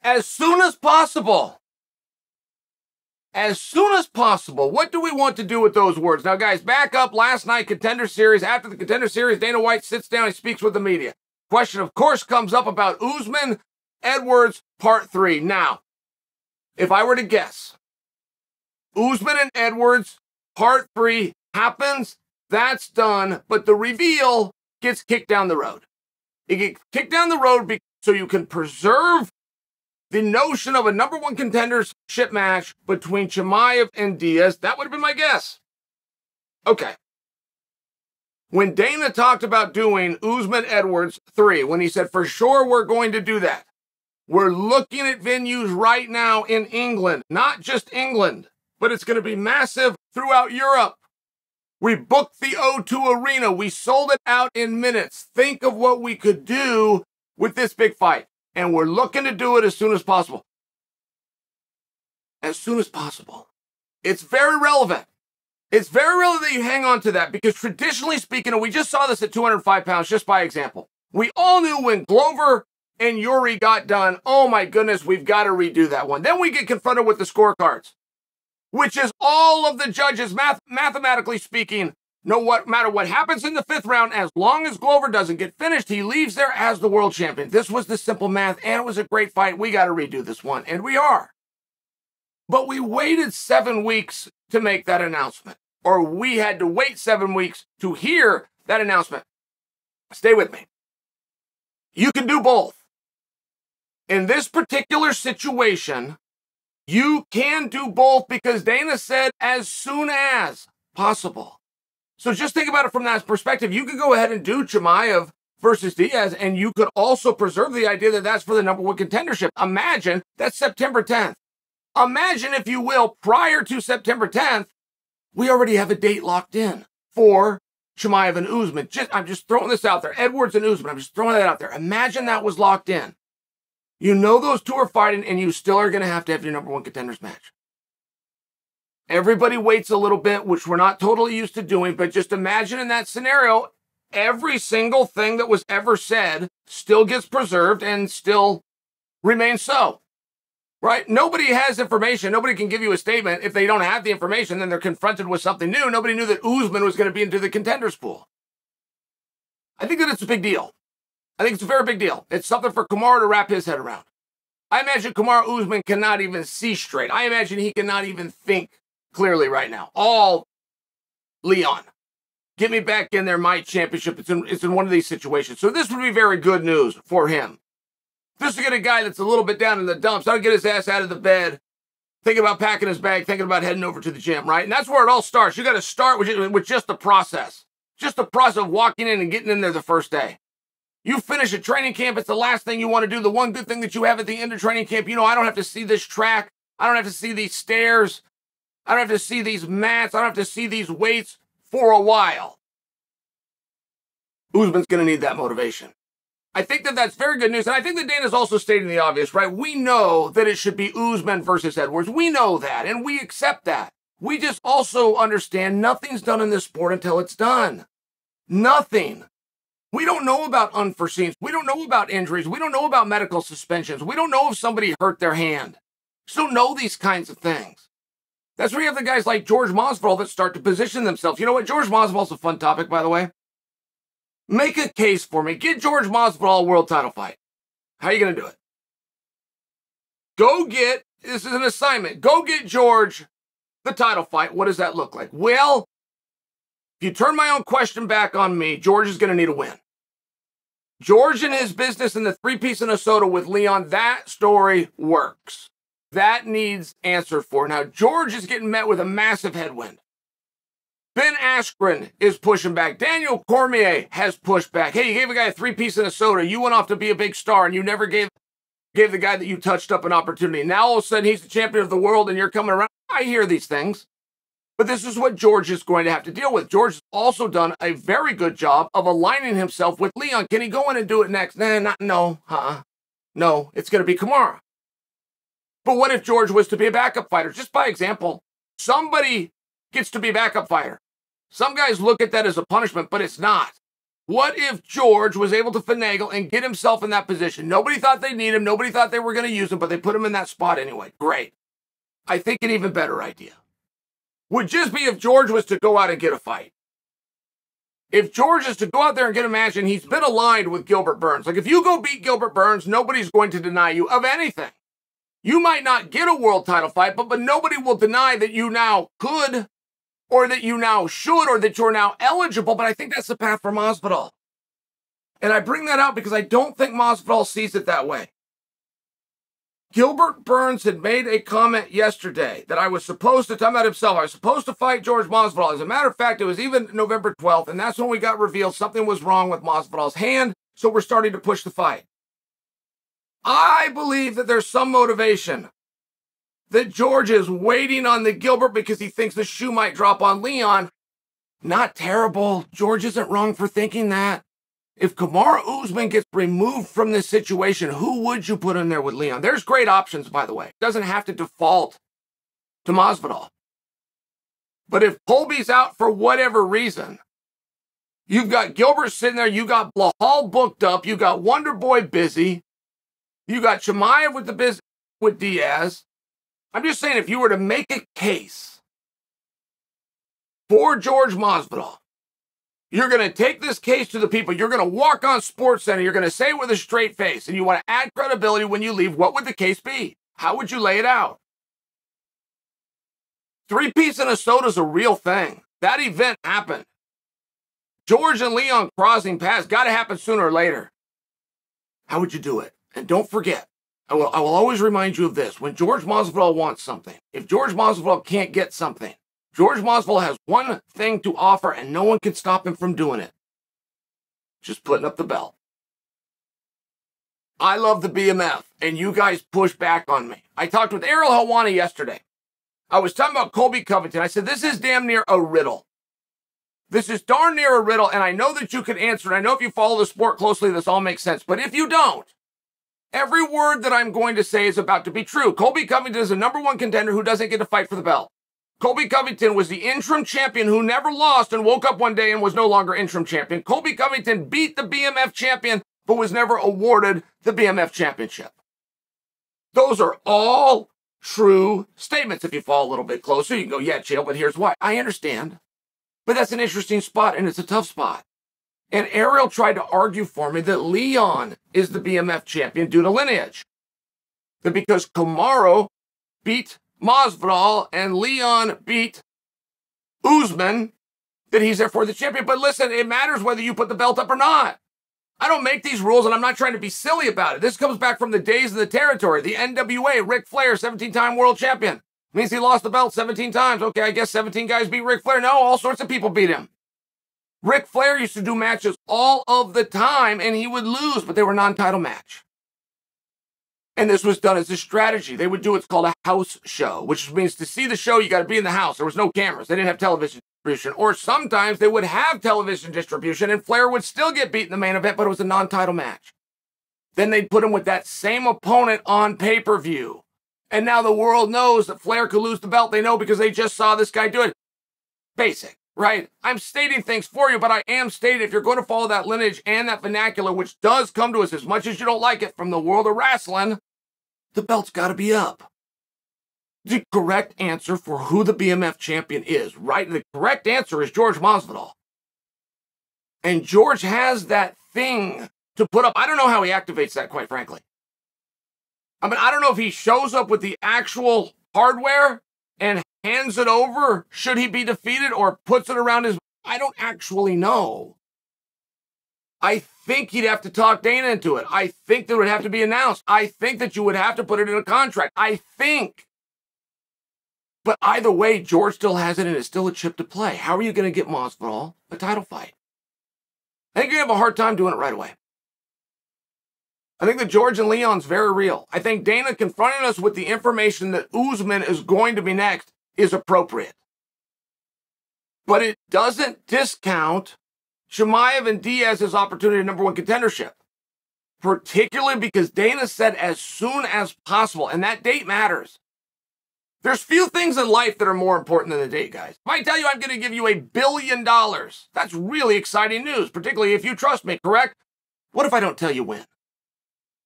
As soon as possible. As soon as possible. What do we want to do with those words? Now, guys, back up last night, Contender Series. After the Contender Series, Dana White sits down and speaks with the media. Question, of course, comes up about Usman, Edwards, Part 3. Now, if I were to guess, Usman and Edwards, Part 3 happens, that's done, but the reveal gets kicked down the road. It gets kicked down the road so you can preserve the notion of a number one contendership match between Chimaev and Diaz. That would have been my guess. Okay. When Dana talked about doing Usman-Edwards 3, when he said, for sure we're going to do that, we're looking at venues right now in England, not just England, but it's going to be massive throughout Europe. We booked the O2 Arena. We sold it out in minutes. Think of what we could do with this big fight. And we're looking to do it as soon as possible. As soon as possible. It's very relevant. It's very relevant that you hang on to that because traditionally speaking, and we just saw this at 205 pounds, just by example, we all knew when Glover and Yuri got done, oh my goodness, we've got to redo that one. Then we get confronted with the scorecards, which is all of the judges, mathematically speaking, no matter what happens in the 5th round, as long as Glover doesn't get finished, he leaves there as the world champion. This was the simple math, and it was a great fight. We got to redo this one, and we are. But we waited 7 weeks to make that announcement, or we had to wait 7 weeks to hear that announcement. Stay with me. You can do both. In this particular situation, you can do both because Dana said as soon as possible. So just think about it from that perspective. You could go ahead and do Chimaev versus Diaz, and you could also preserve the idea that that's for the number one contendership. Imagine that's September 10th. Imagine, if you will, prior to September 10th, we already have a date locked in for Chimaev and Usman. I'm just throwing this out there. Edwards and Usman, I'm just throwing that out there. Imagine that was locked in. You know those two are fighting, and you still are going to have your number one contenders match. Everybody waits a little bit, which we're not totally used to doing, but just imagine in that scenario, every single thing that was ever said still gets preserved and still remains so, right? Nobody has information. Nobody can give you a statement. If they don't have the information, then they're confronted with something new. Nobody knew that Usman was going to be into the contenders pool. I think that it's a big deal. I think it's a very big deal. It's something for Kamaru to wrap his head around. I imagine Kamaru Usman cannot even see straight. I imagine he cannot even think clearly right now. All Leon, get me back in there, my championship. It's in one of these situations. So this would be very good news for him. Just to get a guy that's a little bit down in the dumps, I'll get his ass out of the bed, thinking about packing his bag, thinking about heading over to the gym, right? And that's where it all starts. You got to start with just the process. Just the process of walking in and getting in there the first day. You finish a training camp, it's the last thing you want to do. The one good thing that you have at the end of training camp, you know, I don't have to see this track. I don't have to see these stairs. I don't have to see these mats. I don't have to see these weights for a while. Usman's going to need that motivation. I think that that's very good news. And I think that Dana's also stating the obvious, right? We know that it should be Usman versus Edwards. We know that, and we accept that. We just also understand nothing's done in this sport until it's done. Nothing. We don't know about unforeseens. We don't know about injuries. We don't know about medical suspensions. We don't know if somebody hurt their hand. We just don't know these kinds of things. That's where you have the guys like George Masvidal that start to position themselves. You know what? George Masvidal's a fun topic, by the way. Make a case for me. Get George Masvidal a world title fight. How are you going to do it? This is an assignment. Go get George the title fight. What does that look like? Well, if you turn my own question back on me, George is going to need a win. George and his business in the three-piece in Minnesota with Leon, that story works. That needs answered for. Now, George is getting met with a massive headwind. Ben Askren is pushing back. Daniel Cormier has pushed back. Hey, you gave a guy a three-piece in Minnesota. You went off to be a big star, and you never gave the guy that you touched up an opportunity. Now, all of a sudden, he's the champion of the world, and you're coming around. I hear these things. But this is what George is going to have to deal with. George has also done a very good job of aligning himself with Leon. Can he go in and do it next? No, it's going to be Kamaru. But what if George was to be a backup fighter? Just by example, somebody gets to be a backup fighter. Some guys look at that as a punishment, but it's not. What if George was able to finagle and get himself in that position? Nobody thought they'd need him. Nobody thought they were going to use him, but they put him in that spot anyway. Great. I think an even better idea would just be if George was to go out and get a fight. If George is to go out there and get a match, and he's been aligned with Gilbert Burns. Like, if you go beat Gilbert Burns, nobody's going to deny you of anything. You might not get a world title fight, but nobody will deny that you now could, or that you now should, or that you're now eligible. But I think that's the path for Masvidal. And I bring that out because I don't think Masvidal sees it that way. Gilbert Burns had made a comment yesterday that I was supposed to, talking about himself, I was supposed to fight George Masvidal. As a matter of fact, it was even November 12th, and that's when we got revealed something was wrong with Masvidal's hand, so we're starting to push the fight. I believe that there's some motivation that George is waiting on the Gilbert because he thinks the shoe might drop on Leon. Not terrible. George isn't wrong for thinking that. If Kamaru Usman gets removed from this situation, who would you put in there with Leon? There's great options, by the way. It doesn't have to default to Masvidal. But if Colby's out for whatever reason, you've got Gilbert sitting there, you got Blahal booked up, you got Wonder Boy busy, you got Chimaev with the business with Diaz. I'm just saying, if you were to make a case for George Masvidal, you're going to take this case to the people. You're going to walk on SportsCenter. You're going to say it with a straight face, and you want to add credibility when you leave. What would the case be? How would you lay it out? 3-piece and a soda is a real thing. That event happened. George and Leon crossing paths got to happen sooner or later. How would you do it? And don't forget, I will always remind you of this. When George Masvidal wants something, if George Masvidal can't get something, George Masvidal has one thing to offer, and no one can stop him from doing it. Just putting up the belt. I love the BMF, and you guys push back on me. I talked with Ariel Helwani yesterday. I was talking about Colby Covington. I said, this is damn near a riddle. This is darn near a riddle, and I know that you can answer it. I know if you follow the sport closely, this all makes sense. But if you don't, every word that I'm going to say is about to be true. Colby Covington is a #1 contender who doesn't get to fight for the belt. Colby Covington was the interim champion who never lost and woke up one day and was no longer interim champion. Colby Covington beat the BMF champion, but was never awarded the BMF championship. Those are all true statements. If you fall a little bit closer, you can go, yeah, Chael, but here's why. I understand. But that's an interesting spot, and it's a tough spot. And Ariel tried to argue for me that Leon is the BMF champion due to lineage. That because Kamaru beat Masvidal and Leon beat Usman, that he's therefore the champion. But listen, it matters whether you put the belt up or not. I don't make these rules, and I'm not trying to be silly about it. This comes back from the days of the territory. The NWA, Ric Flair, 17-time world champion. Means he lost the belt 17 times. Okay, I guess 17 guys beat Ric Flair. No, all sorts of people beat him. Ric Flair used to do matches all of the time, and he would lose, but they were non-title match. And this was done as a strategy. They would do what's called a house show, which means to see the show, you got to be in the house. There was no cameras. They didn't have television distribution. Or sometimes they would have television distribution, and Flair would still get beat in the main event, but it was a non-title match. Then they'd put him with that same opponent on pay-per-view. And now the world knows that Flair could lose the belt. They know because they just saw this guy do it. Basic, right? I'm stating things for you, but I am stating if you're going to follow that lineage and that vernacular, which does come to us as much as you don't like it from the world of wrestling, the belt's got to be up. The correct answer for who the BMF champion is, right? The correct answer is George Masvidal. And George has that thing to put up. I don't know how he activates that, quite frankly. I mean, I don't know if he shows up with the actual hardware and hands it over should he be defeated or puts it around his... I don't actually know. I think he'd have to talk Dana into it. I think that it would have to be announced. I think that you would have to put it in a contract. I think. But either way, George still has it and it's still a chip to play. How are you going to get Masvidal a title fight? I think you're going to have a hard time doing it right away. I think that George and Leon's very real. I think Dana confronting us with the information that Usman is going to be next is appropriate. But it doesn't discount Chimaev and Diaz's opportunity at #1 contendership. Particularly because Dana said as soon as possible, and that date matters. There's few things in life that are more important than the date, guys. If I tell you I'm going to give you $1 billion, that's really exciting news, particularly if you trust me, correct? What if I don't tell you when?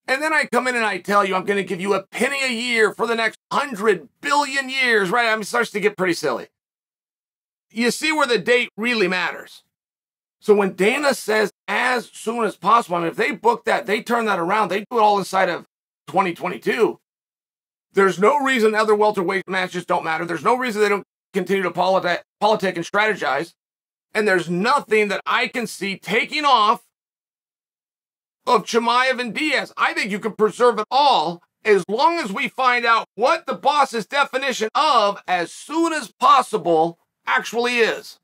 And then I come in and I tell you I'm going to give you a penny a year for the next 100 billion years, right? It starts to get pretty silly. You see where the date really matters. So when Dana says as soon as possible, I mean, if they book that, they turn that around, they do it all inside of 2022. There's no reason other welterweight matches don't matter. There's no reason they don't continue to politic and strategize. And there's nothing that I can see taking off of Chimaev and Diaz. I think you can preserve it all as long as we find out what the boss's definition of as soon as possible actually is.